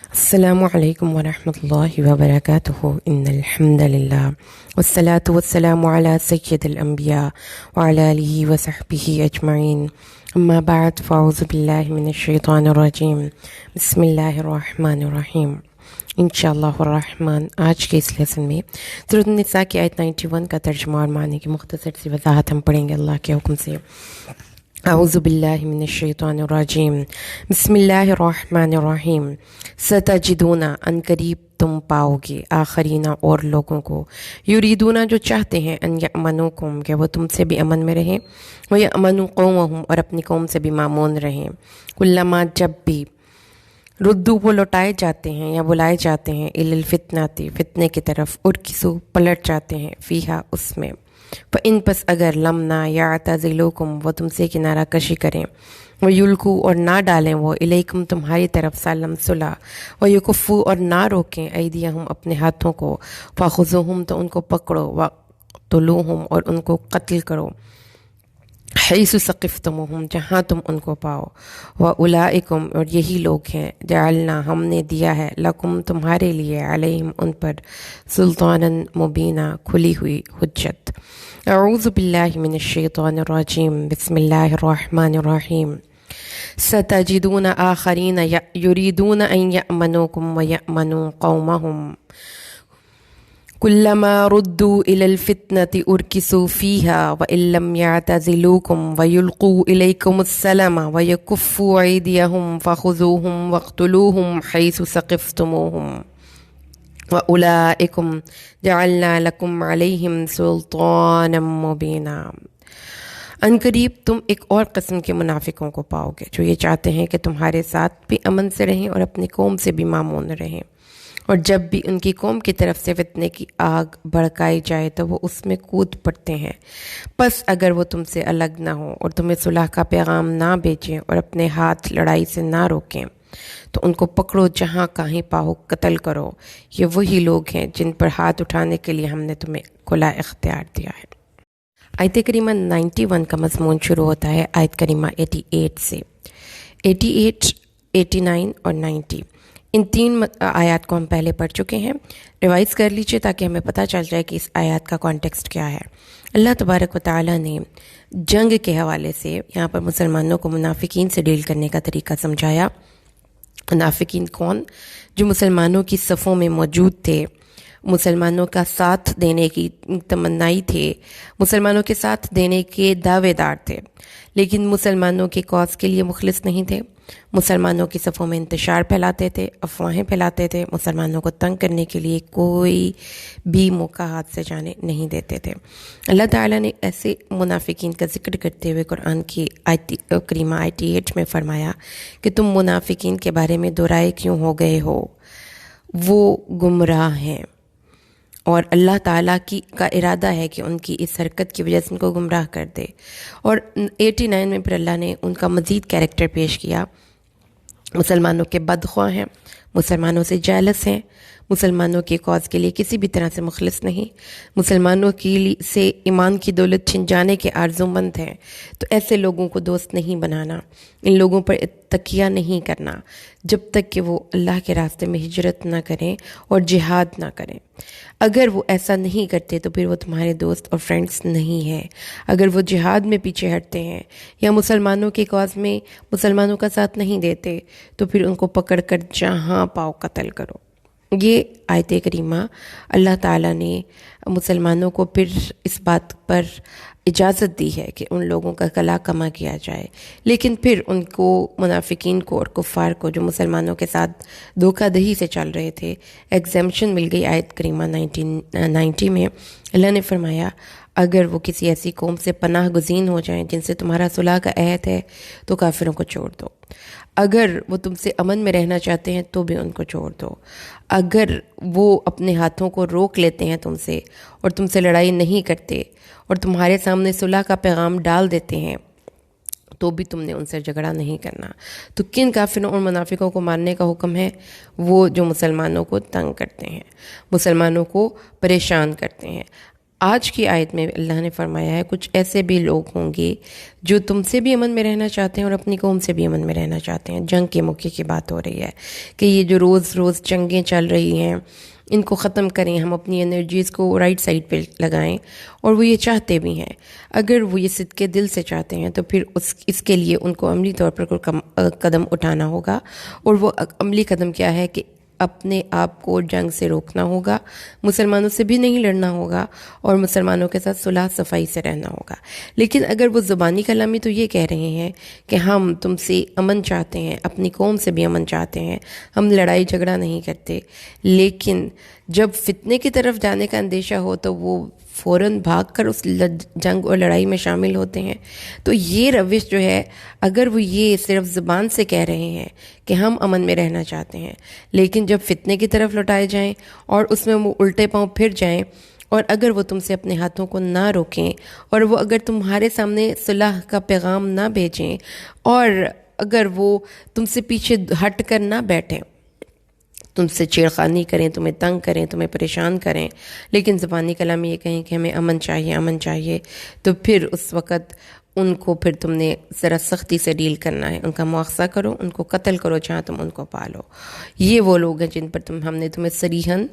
السلام علیکم ورحمۃ اللہ وبرکاتہ ان الحمد للہ والصلاة والسلام علی سید الانبیاء وعلی آلہ وصحبہ اجمعین اما بعد فاعوذ باللہ من الشیطان الرجیم بسم اللہ الرحمن الرحیم انشاءاللہ الرحمن۔ آج کے اس لیسن میں سورۃ النساء کی آیت 91 کا ترجمہ اور معنی کی مختصر سی وضاحت ہم پڑھیں گے اللہ کے حکم سے۔ اعوذ باللہ من الشیطان الرجیم بسم اللہ الرحمن الرحیم۔ ستجدون ان قریب تم پاؤ گے آخرین اور لوگوں کو یریدون جو چاہتے ہیں ان یأمنوکم کہ وہ تم سے بھی امن میں رہیں ویأمنوا قومہم اور اپنی قوم سے بھی مامون رہیں۔ کلما جب بھی ردو وہ لوٹائے جاتے ہیں یا بلائے جاتے ہیں الی الفتنۃ فتنے کی طرف ارکسو پلٹ جاتے ہیں فیہا اس میں۔ فَإِن پس اگر لمنا یعتزلوکم وہ تم سے کنارہ کشی کریں ویلقوا اور نہ ڈالیں وہ الیکم تمہاری طرف سلم صلح ویکفوا اور نہ روکیں ایدیہم اپنے ہاتھوں کو فخذوہم تو ان کو پکڑو وقتلوہم اور ان کو قتل کرو حیث ثقفتموہم جہاں تم ان کو پاؤ واولئکم اور یہی لوگ ہیں جعلنا ہم نے دیا ہے لکم تمہارے لیے علیہم ان پر سلطانا مبینہ کھلی ہوئی حجت۔ اعوذ باللہ من الشیطان الرجیم بسم اللہ الرحمن الرحیم۔ ستجدون آخرین یریدون ان یأمنوکم ویأمنوا قومہم کلما ردوا الی الفتنۃ ارکسوا فیہا وان لم یعتزلوکم ویلقوا الیکم السلم ویکفوا ایدیہم فخذوہم واقتلوہم حیث ثقفتموہم وَأُولَئِكُمْ جَعَلْنَا لَكُمْ عَلَيْهِمْ سُلْطَانًا مُبِينًا۔ ان قریب تم ایک اور قسم کے منافقوں کو پاؤ گے جو یہ چاہتے ہیں کہ تمہارے ساتھ بھی امن سے رہیں اور اپنی قوم سے بھی مامون رہیں، اور جب بھی ان کی قوم کی طرف سے فتنے کی آگ بھڑکائی جائے تو وہ اس میں کود پڑتے ہیں۔ پس اگر وہ تم سے الگ نہ ہوں اور تمہیں صلح کا پیغام نہ بھیجیں اور اپنے ہاتھ لڑائی سے نہ روکیں تو ان کو پکڑو جہاں کہیں پاؤ قتل کرو۔ یہ وہی لوگ ہیں جن پر ہاتھ اٹھانے کے لیے ہم نے تمہیں کھلا اختیار دیا ہے۔ آیت کریمہ 91 کا مضمون شروع ہوتا ہے آیت کریمہ 88 سے۔ 88، 89 اور 90 ان تین آیات کو ہم پہلے پڑھ چکے ہیں۔ ریوائز کر لیجئے تاکہ ہمیں پتہ چل جائے کہ اس آیات کا کانٹیکسٹ کیا ہے۔ اللہ تبارک و تعالیٰ نے جنگ کے حوالے سے یہاں پر مسلمانوں کو منافقین سے ڈیل کرنے کا طریقہ سمجھایا۔ منافقین کون؟ جو مسلمانوں کی صفوں میں موجود تھے، مسلمانوں کا ساتھ دینے کی تمنائی تھے، مسلمانوں کے ساتھ دینے کے دعوے دار تھے، لیکن مسلمانوں کے کاز کے لیے مخلص نہیں تھے، مسلمانوں کی صفوں میں انتشار پھیلاتے تھے، افواہیں پھیلاتے تھے، مسلمانوں کو تنگ کرنے کے لیے کوئی بھی موقع ہاتھ سے جانے نہیں دیتے تھے۔ اللہ تعالیٰ نے ایسے منافقین کا ذکر کرتے ہوئے قرآن کی آیت کریمہ 88 میں فرمایا کہ تم منافقین کے بارے میں دو رائے کیوں ہو گئے ہو، وہ گمراہ ہیں، اور اللہ تعالیٰ کا ارادہ ہے کہ ان کی اس حرکت کی وجہ سے ان کو گمراہ کر دے۔ اور 89 میں پھر اللہ نے ان کا مزید کیریکٹر پیش کیا۔ مسلمانوں کے بدخواہ ہیں، مسلمانوں سے جیلس ہیں، مسلمانوں کے کاز کے لیے کسی بھی طرح سے مخلص نہیں، مسلمانوں کی سے ایمان کی دولت چھن جانے کے آرزو مند ہیں، تو ایسے لوگوں کو دوست نہیں بنانا، ان لوگوں پر تکیہ نہیں کرنا جب تک کہ وہ اللہ کے راستے میں ہجرت نہ کریں اور جہاد نہ کریں۔ اگر وہ ایسا نہیں کرتے تو پھر وہ تمہارے دوست اور فرینڈز نہیں ہیں۔ اگر وہ جہاد میں پیچھے ہٹتے ہیں یا مسلمانوں کے کاز میں مسلمانوں کا ساتھ نہیں دیتے تو پھر ان کو پکڑ کر جہاں پاؤ قتل کرو۔ یہ آیت کریمہ اللہ تعالیٰ نے مسلمانوں کو پھر اس بات پر اجازت دی ہے کہ ان لوگوں کا گلا کما کیا جائے، لیکن پھر ان کو منافقین کو اور کفار کو جو مسلمانوں کے ساتھ دھوکہ دہی سے چل رہے تھے ایگزیمشن مل گئی۔ آیت کریمہ 90 میں اللہ نے فرمایا اگر وہ کسی ایسی قوم سے پناہ گزین ہو جائیں جن سے تمہارا صلح کا عہد ہے تو کافروں کو چھوڑ دو۔ اگر وہ تم سے امن میں رہنا چاہتے ہیں تو بھی ان کو چھوڑ دو۔ اگر وہ اپنے ہاتھوں کو روک لیتے ہیں تم سے اور تم سے لڑائی نہیں کرتے اور تمہارے سامنے صلح کا پیغام ڈال دیتے ہیں تو بھی تم نے ان سے جھگڑا نہیں کرنا۔ تو کن کافروں اور منافقوں کو مارنے کا حکم ہے؟ وہ جو مسلمانوں کو تنگ کرتے ہیں، مسلمانوں کو پریشان کرتے ہیں۔ آج کی آیت میں اللہ نے فرمایا ہے کچھ ایسے بھی لوگ ہوں گے جو تم سے بھی امن میں رہنا چاہتے ہیں اور اپنی قوم سے بھی امن میں رہنا چاہتے ہیں. جنگ کے موقع کی بات ہو رہی ہے کہ یہ جو روز روز جنگیں چل رہی ہیں ان کو ختم کریں, ہم اپنی انرجیز کو رائٹ سائڈ پہ لگائیں. اور وہ یہ چاہتے بھی ہیں. اگر وہ یہ صدقے دل سے چاہتے ہیں تو پھر اس کے لیے ان کو عملی طور پر کوئی قدم اٹھانا ہوگا. اور وہ عملی قدم کیا ہے کہ اپنے آپ کو جنگ سے روکنا ہوگا, مسلمانوں سے بھی نہیں لڑنا ہوگا, اور مسلمانوں کے ساتھ صلح صفائی سے رہنا ہوگا. لیکن اگر وہ زبانی کلامی تو یہ کہہ رہے ہیں کہ ہم تم سے امن چاہتے ہیں, اپنی قوم سے بھی امن چاہتے ہیں, ہم لڑائی جھگڑا نہیں کرتے, لیکن جب فتنے کی طرف جانے کا اندیشہ ہو تو وہ فوراً بھاگ کر اس جنگ اور لڑائی میں شامل ہوتے ہیں. تو یہ روش جو ہے, اگر وہ یہ صرف زبان سے کہہ رہے ہیں کہ ہم امن میں رہنا چاہتے ہیں, لیکن جب فتنے کی طرف لوٹائے جائیں اور اس میں وہ الٹے پاؤں پھر جائیں, اور اگر وہ تم سے اپنے ہاتھوں کو نہ روکیں, اور وہ اگر تمہارے سامنے صلح کا پیغام نہ بھیجیں, اور اگر وہ تم سے پیچھے ہٹ کر نہ بیٹھیں, تم سے چھیڑخانی کریں, تمہیں تنگ کریں, تمہیں پریشان کریں, لیکن زبانی کلام یہ کہیں کہ ہمیں امن چاہیے امن چاہیے, تو پھر اس وقت ان کو پھر تم نے ذرا سختی سے ڈیل کرنا ہے. ان کا مواخذہ کرو, ان کو قتل کرو جہاں تم ان کو پالو. یہ وہ لوگ ہیں جن پر ہم نے تمہیں صریحاً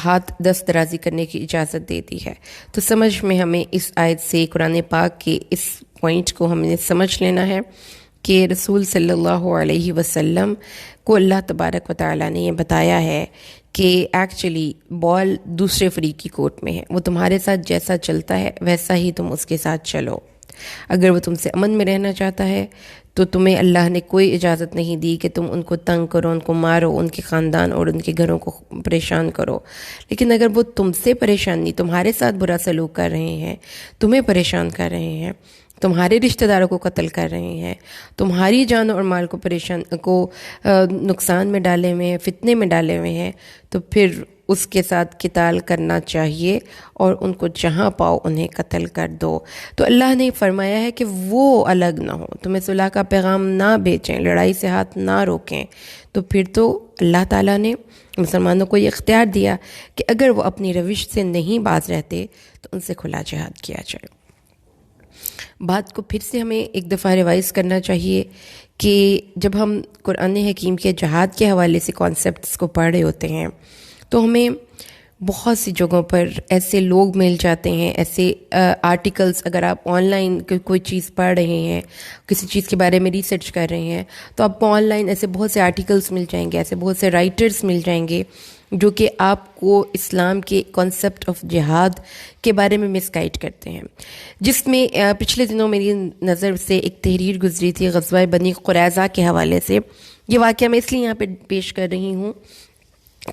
ہاتھ دست درازی کرنے کی اجازت دے دی ہے. تو سمجھ میں ہمیں اس آیت سے قرآن پاک کے اس پوائنٹ کو ہم نے سمجھ لینا ہے کہ رسول صلی اللہ علیہ وسلم کو اللہ تبارک و تعالیٰ نے یہ بتایا ہے کہ ایکچولی بال دوسرے فریق کی کورٹ میں ہے, وہ تمہارے ساتھ جیسا چلتا ہے ویسا ہی تم اس کے ساتھ چلو. اگر وہ تم سے امن میں رہنا چاہتا ہے تو تمہیں اللہ نے کوئی اجازت نہیں دی کہ تم ان کو تنگ کرو, ان کو مارو, ان کے خاندان اور ان کے گھروں کو پریشان کرو. لیکن اگر وہ تم سے پریشانی, تمہارے ساتھ برا سلوک کر رہے ہیں, تمہیں پریشان کر رہے ہیں, تمہارے رشتہ داروں کو قتل کر رہے ہیں, تمہاری جان اور مال کو نقصان میں ڈالے ہوئے ہیں, فتنے میں ڈالے ہوئے ہیں, تو پھر اس کے ساتھ قتال کرنا چاہیے اور ان کو جہاں پاؤ انہیں قتل کر دو. تو اللہ نے فرمایا ہے کہ وہ الگ نہ ہوں, تمہیں صلح کا پیغام نہ بیچیں, لڑائی سے ہاتھ نہ روکیں. تو پھر تو اللہ تعالیٰ نے مسلمانوں کو یہ اختیار دیا کہ اگر وہ اپنی روش سے نہیں باز رہتے تو ان سے کھلا جہاد کیا جائے. بات کو پھر سے ہمیں ایک دفعہ ریوائز کرنا چاہیے کہ جب ہم قرآن حکیم کے جہاد کے حوالے سے کانسیپٹس کو پڑھ رہے ہوتے ہیں تو ہمیں بہت سی جگہوں پر ایسے لوگ مل جاتے ہیں, ایسے آرٹیکلز, اگر آپ آن لائن کوئی چیز پڑھ رہے ہیں, کسی چیز کے بارے میں ریسرچ کر رہے ہیں, تو آپ کو آن لائن ایسے بہت سے آرٹیکلز مل جائیں گے, ایسے بہت سے رائٹرز مل جائیں گے جو کہ آپ کو اسلام کے کانسیپٹ آف جہاد کے بارے میں مس گائیڈ کرتے ہیں. جس میں پچھلے دنوں میری نظر سے ایک تحریر گزری تھی غزوہ بنی قریظہ کے حوالے سے. یہ واقعہ میں اس لیے یہاں پہ پیش کر رہی ہوں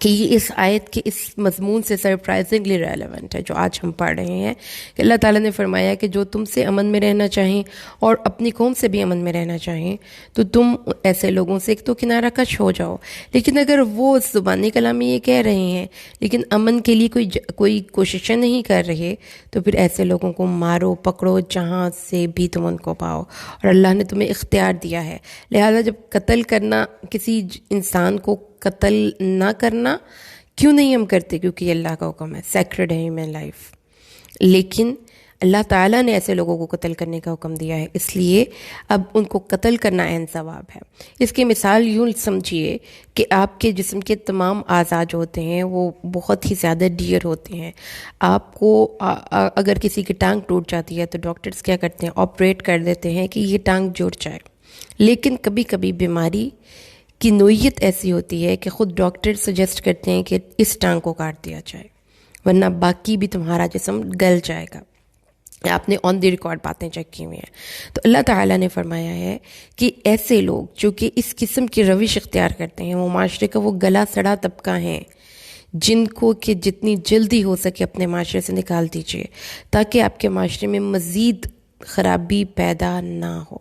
کہ یہ اس آیت کے اس مضمون سے سرپرائزنگلی ریلیونٹ ہے جو آج ہم پڑھ رہے ہیں, کہ اللہ تعالیٰ نے فرمایا کہ جو تم سے امن میں رہنا چاہیں اور اپنی قوم سے بھی امن میں رہنا چاہیں تو تم ایسے لوگوں سے ایک تو کنارہ کش ہو جاؤ. لیکن اگر وہ زبانی کلامی یہ کہہ رہے ہیں لیکن امن کے لیے کوئی کوششیں نہیں کر رہے, تو پھر ایسے لوگوں کو مارو, پکڑو جہاں سے بھی تم ان کو پاؤ. اور اللہ نے تمہیں اختیار دیا ہے, لہذا جب قتل کرنا, کسی انسان کو قتل نہ کرنا کیوں نہیں ہم کرتے, کیونکہ یہ اللہ کا حکم ہے, سیکرڈ ہے ہیومن لائف. لیکن اللہ تعالیٰ نے ایسے لوگوں کو قتل کرنے کا حکم دیا ہے, اس لیے اب ان کو قتل کرنا عین ثواب ہے. اس کی مثال یوں سمجھیے کہ آپ کے جسم کے تمام اعضاء جو ہوتے ہیں وہ بہت ہی زیادہ ڈیئر ہوتے ہیں. آپ کو اگر کسی کی ٹانگ ٹوٹ جاتی ہے تو ڈاکٹرز کیا کرتے ہیں, آپریٹ کر دیتے ہیں کہ یہ ٹانگ جڑ جائے. لیکن کبھی کبھی بیماری کی نوعیت ایسی ہوتی ہے کہ خود ڈاکٹر سجیسٹ کرتے ہیں کہ اس ٹانگ کو کاٹ دیا جائے ورنہ باقی بھی تمہارا جسم گل جائے گا. آپ نے آن دی ریکارڈ باتیں چیک کی ہوئی ہیں. تو اللہ تعالیٰ نے فرمایا ہے کہ ایسے لوگ جو کہ اس قسم کی روش اختیار کرتے ہیں وہ معاشرے کا وہ گلا سڑا طبقہ ہیں جن کو کہ جتنی جلدی ہو سکے اپنے معاشرے سے نکال دیجیے تاکہ آپ کے معاشرے میں مزید خرابی پیدا نہ ہو.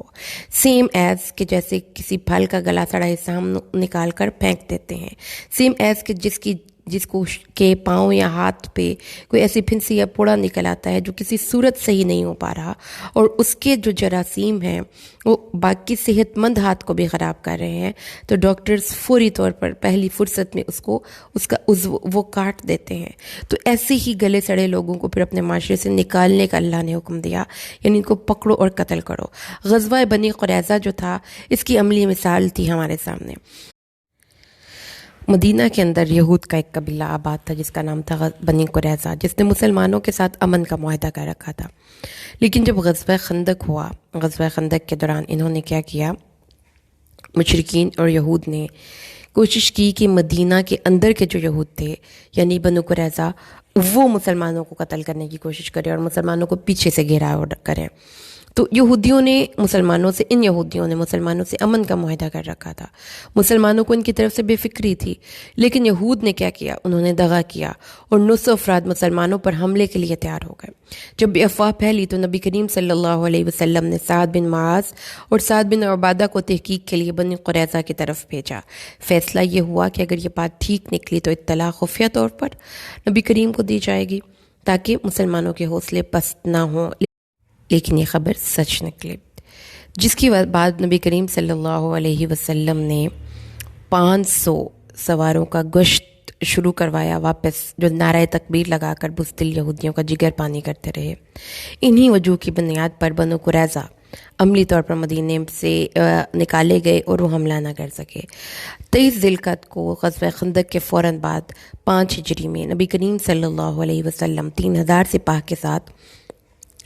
سیم ایز کہ جیسے کسی پھل کا گلا سڑا حصہ ہم نکال کر پھینک دیتے ہیں, سیم ایز کہ جس کو کے پاؤں یا ہاتھ پہ کوئی ایسی پھنسی یا پوڑا نکل آتا ہے جو کسی صورت صحیح نہیں ہو پا رہا، اور اس کے جو جراثیم ہیں وہ باقی صحت مند ہاتھ کو بھی خراب کر رہے ہیں، تو ڈاکٹرز فوری طور پر پہلی فرصت میں اس کا عضو وہ کاٹ دیتے ہیں۔ تو ایسے ہی گلے سڑے لوگوں کو پھر اپنے معاشرے سے نکالنے کا اللہ نے حکم دیا، یعنی ان کو پکڑو اور قتل کرو۔ غزوہ بنی قریظہ جو تھا اس کی عملی مثال تھی ہمارے سامنے۔ مدینہ کے اندر یہود کا ایک قبیلہ آباد تھا جس کا نام تھا بنی قریظہ، جس نے مسلمانوں کے ساتھ امن کا معاہدہ کر رکھا تھا۔ لیکن جب غزوہ خندق ہوا، غزوہ خندق کے دوران انہوں نے کیا کیا، مشرکین اور یہود نے کوشش کی کہ مدینہ کے اندر کے جو یہود تھے یعنی بنو قریظہ، وہ مسلمانوں کو قتل کرنے کی کوشش کریں اور مسلمانوں کو پیچھے سے گھیراؤ کریں۔ تو یہودیوں نے مسلمانوں سے امن کا معاہدہ کر رکھا تھا، مسلمانوں کو ان کی طرف سے بے فکری تھی، لیکن یہود نے کیا کیا، انہوں نے دغا کیا اور 900 افراد مسلمانوں پر حملے کے لیے تیار ہو گئے۔ جب یہ افواہ پھیلی تو نبی کریم صلی اللہ علیہ وسلم نے سعد بن معاذ اور سعد بن عبادہ کو تحقیق کے لیے بنی قریظہ کی طرف بھیجا۔ فیصلہ یہ ہوا کہ اگر یہ بات ٹھیک نکلی تو اطلاع خفیہ طور پر نبی کریم کو دی جائے گی تاکہ مسلمانوں کے حوصلے پست نہ ہوں، لیکن یہ خبر سچ نکلی، جس کی بعد نبی کریم صلی اللہ علیہ وسلم نے 500 سواروں کا گشت شروع کروایا واپس، جو نعرہ تکبیر لگا کر بزدل یہودیوں کا جگر پانی کرتے رہے۔ انہی وجوہ کی بنیاد پر بنو قریظہ عملی طور پر مدینے سے نکالے گئے اور وہ حملہ نہ کر سکے۔ 23 ذی القعدہ کو غزوہ خندق کے فوراً بعد 5 ہجری میں نبی کریم صلی اللہ علیہ وسلم 3000 سپاہ کے ساتھ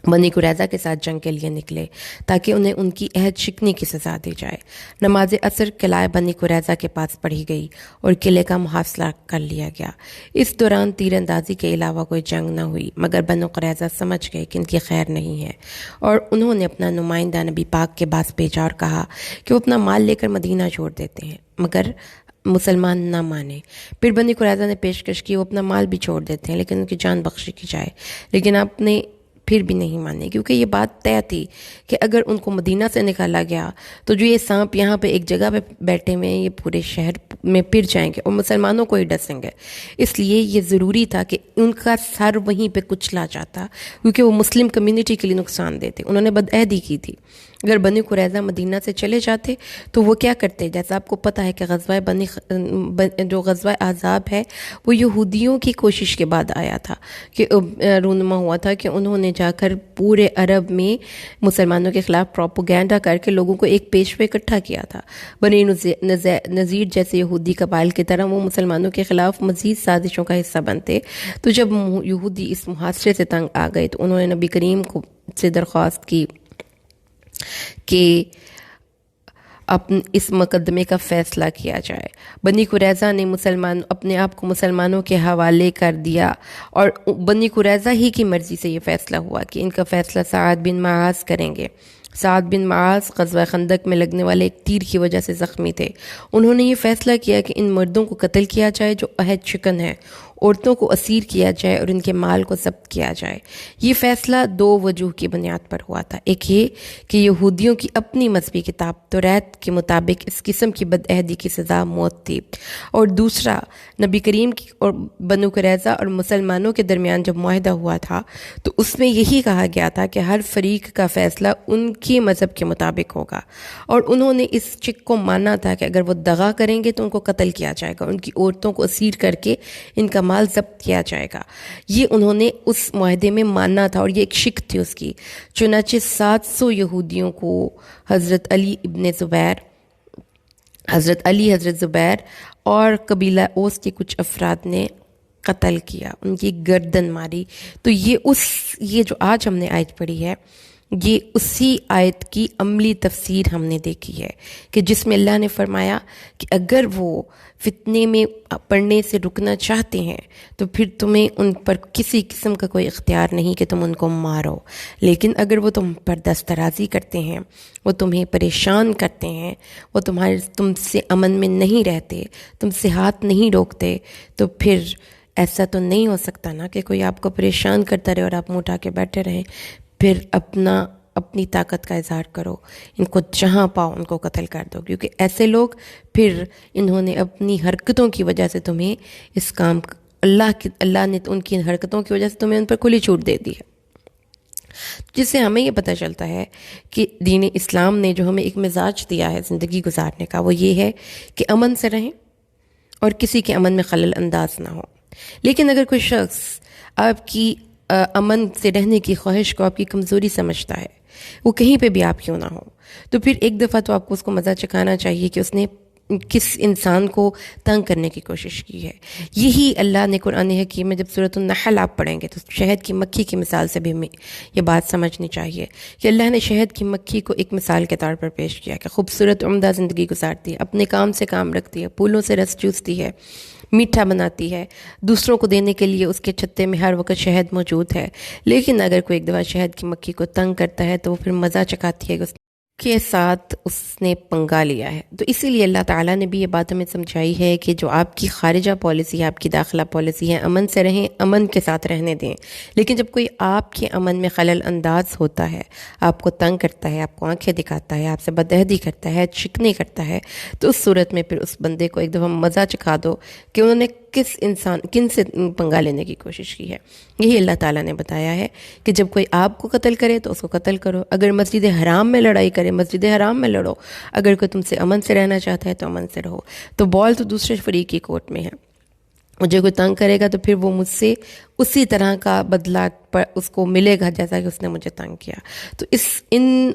بنی قریظہ کے ساتھ جنگ کے لیے نکلے تاکہ انہیں ان کی عہد شکنی کی سزا دی جائے۔ نماز عصر قلعہ بنی قریظہ کے پاس پڑھی گئی اور قلعے کا محاصرہ کر لیا گیا۔ اس دوران تیر اندازی کے علاوہ کوئی جنگ نہ ہوئی، مگر بنو قریظہ سمجھ گئے کہ ان کی خیر نہیں ہے، اور انہوں نے اپنا نمائندہ نبی پاک کے پاس بھیجا اور کہا کہ وہ اپنا مال لے کر مدینہ چھوڑ دیتے ہیں، مگر مسلمان نہ مانے۔ پھر بنی قریظہ نے پیشکش کی وہ اپنا مال بھی چھوڑ دیتے ہیں لیکن ان کی جان بخشی کی جائے، لیکن آپ نے پھر بھی نہیں مانے، کیونکہ یہ بات طے تھی کہ اگر ان کو مدینہ سے نکالا گیا تو جو یہ سانپ یہاں پہ ایک جگہ پہ بیٹھے ہوئے ہیں یہ پورے شہر میں پھر جائیں گے اور مسلمانوں کو ہی ڈسیں گے۔ اس لیے یہ ضروری تھا کہ ان کا سر وہیں پہ کچلا جاتا، کیونکہ وہ مسلم کمیونٹی کے لیے نقصان دہ تھے، انہوں نے بدعہدی کی تھی۔ اگر بنی قریظہ مدینہ سے چلے جاتے تو وہ کیا کرتے، جیسا آپ کو پتہ ہے کہ جو غزوہ احزاب ہے وہ یہودیوں کی کوشش کے بعد آیا تھا، کہ رونما ہوا تھا کہ انہوں نے جا کر پورے عرب میں مسلمانوں کے خلاف پروپیگنڈا کر کے لوگوں کو ایک پیشوے اکٹھا کیا تھا۔ بنی نذیر جیسے یہودی قبائل کی طرح وہ مسلمانوں کے خلاف مزید سازشوں کا حصہ بنتے۔ تو جب یہودی اس محاصرے سے تنگ آ گئے تو انہوں نے نبی کریم سے درخواست کی کہ اس مقدمے کا فیصلہ کیا جائے۔ بنی قریظہ نے اپنے آپ کو مسلمانوں کے حوالے کر دیا، اور بنی قریظہ ہی کی مرضی سے یہ فیصلہ ہوا کہ ان کا فیصلہ سعد بن معاذ کریں گے۔ سعد بن معاذ غزوہ خندق میں لگنے والے ایک تیر کی وجہ سے زخمی تھے۔ انہوں نے یہ فیصلہ کیا کہ ان مردوں کو قتل کیا جائے جو عہد شکن ہیں، عورتوں کو اسیر کیا جائے اور ان کے مال کو ضبط کیا جائے۔ یہ فیصلہ 2 وجوہ کی بنیاد پر ہوا تھا، ایک یہ کہ یہودیوں کی اپنی مذہبی کتاب توریت کے مطابق اس قسم کی بدعہدی کی سزا موت تھی، اور دوسرا نبی کریم کی اور بنو قریظہ اور مسلمانوں کے درمیان جب معاہدہ ہوا تھا تو اس میں یہی کہا گیا تھا کہ ہر فریق کا فیصلہ ان کے مذہب کے مطابق ہوگا، اور انہوں نے اس چک کو مانا تھا کہ اگر وہ دغا کریں گے تو ان کو قتل کیا جائے گا، ان کی عورتوں کو اسیر کر کے ان کا مال ضبط کیا جائے گا۔ یہ انہوں نے اس معاہدے میں ماننا تھا، اور یہ ایک شک تھی اس کی۔ چنانچہ 700 یہودیوں کو حضرت علی حضرت زبیر اور قبیلہ اوس کے کچھ افراد نے قتل کیا، ان کی گردن ماری۔ تو یہ جو آج ہم نے آیت پڑھی ہے، یہ اسی آیت کی عملی تفسیر ہم نے دیکھی ہے، کہ جس میں اللہ نے فرمایا کہ اگر وہ فتنے میں پڑنے سے رکنا چاہتے ہیں تو پھر تمہیں ان پر کسی قسم کا کوئی اختیار نہیں کہ تم ان کو مارو، لیکن اگر وہ تم پر دست درازی کرتے ہیں، وہ تمہیں پریشان کرتے ہیں، وہ تم سے امن میں نہیں رہتے، تم سے ہاتھ نہیں روکتے، تو پھر ایسا تو نہیں ہو سکتا نا کہ کوئی آپ کو پریشان کرتا رہے اور آپ منہ اٹھا کے بیٹھے رہیں، پھر اپنا اپنی طاقت کا اظہار کرو، ان کو جہاں پاؤ ان کو قتل کر دو، کیونکہ ایسے لوگ پھر انہوں نے اپنی حرکتوں کی وجہ سے تمہیں اس کام اللہ نے ان کی حرکتوں کی وجہ سے تمہیں ان پر کھلی چھوٹ دے دی ہے۔ جس سے ہمیں یہ پتہ چلتا ہے کہ دین اسلام نے جو ہمیں ایک مزاج دیا ہے زندگی گزارنے کا، وہ یہ ہے کہ امن سے رہیں اور کسی کے امن میں خلل انداز نہ ہو۔ لیکن اگر کوئی شخص آپ کی امن سے رہنے کی خواہش کو آپ کی کمزوری سمجھتا ہے، وہ کہیں پہ بھی آپ کیوں نہ ہو، تو پھر ایک دفعہ تو آپ کو اس کو مزہ چکھانا چاہیے کہ اس نے کس انسان کو تنگ کرنے کی کوشش کی ہے۔ یہی اللہ نے قرآن حکیم میں جب سورۃ النحل آپ پڑھیں گے تو شہد کی مکھی کی مثال سے بھی ہمیں یہ بات سمجھنی چاہیے کہ اللہ نے شہد کی مکھی کو ایک مثال کے طور پر پیش کیا کہ خوبصورت عمدہ زندگی گزارتی ہے، اپنے کام سے کام رکھتی ہے، پھولوں سے رس چوستی ہے، میٹھا بناتی ہے، دوسروں کو دینے کے لیے اس کے چھتے میں ہر وقت شہد موجود ہے۔ لیکن اگر کوئی ایک دفعہ شہد کی مکھی کو تنگ کرتا ہے تو وہ پھر مزہ چکھاتی ہے کہ اس کے ساتھ اس نے پنگا لیا ہے۔ تو اسی لیے اللہ تعالیٰ نے بھی یہ بات ہمیں سمجھائی ہے کہ جو آپ کی خارجہ پالیسی ہے، آپ کی داخلہ پالیسی ہے، امن سے رہیں، امن کے ساتھ رہنے دیں۔ لیکن جب کوئی آپ کے امن میں خلل انداز ہوتا ہے، آپ کو تنگ کرتا ہے، آپ کو آنکھیں دکھاتا ہے، آپ سے بدعہدی کرتا ہے، شکنی کرتا ہے، تو اس صورت میں پھر اس بندے کو ایک دفعہ مزہ چکھا دو کہ انہوں نے کن سے پنگا لینے کی کوشش کی ہے۔ یہی اللہ تعالیٰ نے بتایا ہے کہ جب کوئی آپ کو قتل کرے تو اس کو قتل کرو، اگر مسجد حرام میں لڑائی کرے مسجد حرام میں لڑو، اگر کوئی تم سے امن سے رہنا چاہتا ہے تو امن سے رہو۔ تو بال تو دوسرے فریق کی کورٹ میں ہے، مجھے کوئی تنگ کرے گا تو پھر وہ مجھ سے اسی طرح کا بدلہ اس کو ملے گا جیسا کہ اس نے مجھے تنگ کیا۔ تو ان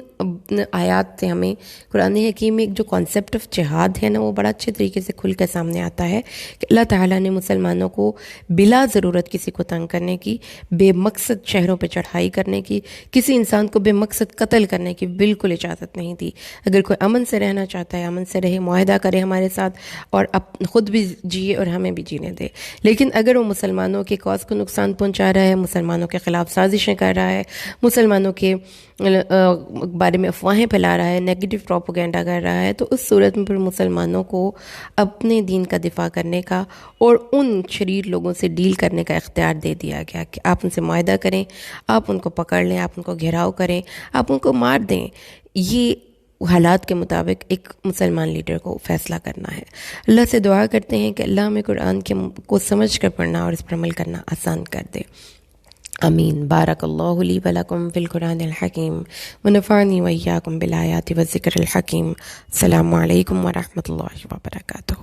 آیات سے ہمیں قرآن حکیم میں ایک جو کانسیپٹ آف جہاد ہے نا، وہ بڑا اچھے طریقے سے کھل کے سامنے آتا ہے کہ اللہ تعالیٰ نے مسلمانوں کو بلا ضرورت کسی کو تنگ کرنے کی، بے مقصد شہروں پہ چڑھائی کرنے کی، کسی انسان کو بے مقصد قتل کرنے کی بالکل اجازت نہیں دی۔ اگر کوئی امن سے رہنا چاہتا ہے، امن سے رہے، معاہدہ کرے ہمارے ساتھ اور خود بھی جیے اور ہمیں بھی جینے دے۔ لیکن اگر وہ مسلمانوں کے کاز کو نقصان پہنچا رہا ہے، مسلمانوں کے خلاف سازشیں کر رہا ہے، مسلمانوں کے بارے میں افواہیں پھیلا رہا ہے، نیگیٹو پروپیگنڈا کر رہا ہے، تو اس صورت میں پھر مسلمانوں کو اپنے دین کا دفاع کرنے کا اور ان شریر لوگوں سے ڈیل کرنے کا اختیار دے دیا گیا کہ آپ ان سے معاہدہ کریں، آپ ان کو پکڑ لیں، آپ ان کو گھیراؤ کریں، آپ ان کو مار دیں۔ یہ حالات کے مطابق ایک مسلمان لیڈر کو فیصلہ کرنا ہے۔ اللہ سے دعا کرتے ہیں کہ اللہ ہمیں قرآن کو سمجھ کر پڑھنا اور اس پر عمل کرنا آسان کر دے۔ آمین۔ بارک اللہ لی ولکم فی القرآن الحکیم ونفعنی وإیاکم بالآیات والذکر الحکیم۔ السلام علیکم ورحمۃ اللہ وبرکاتہ۔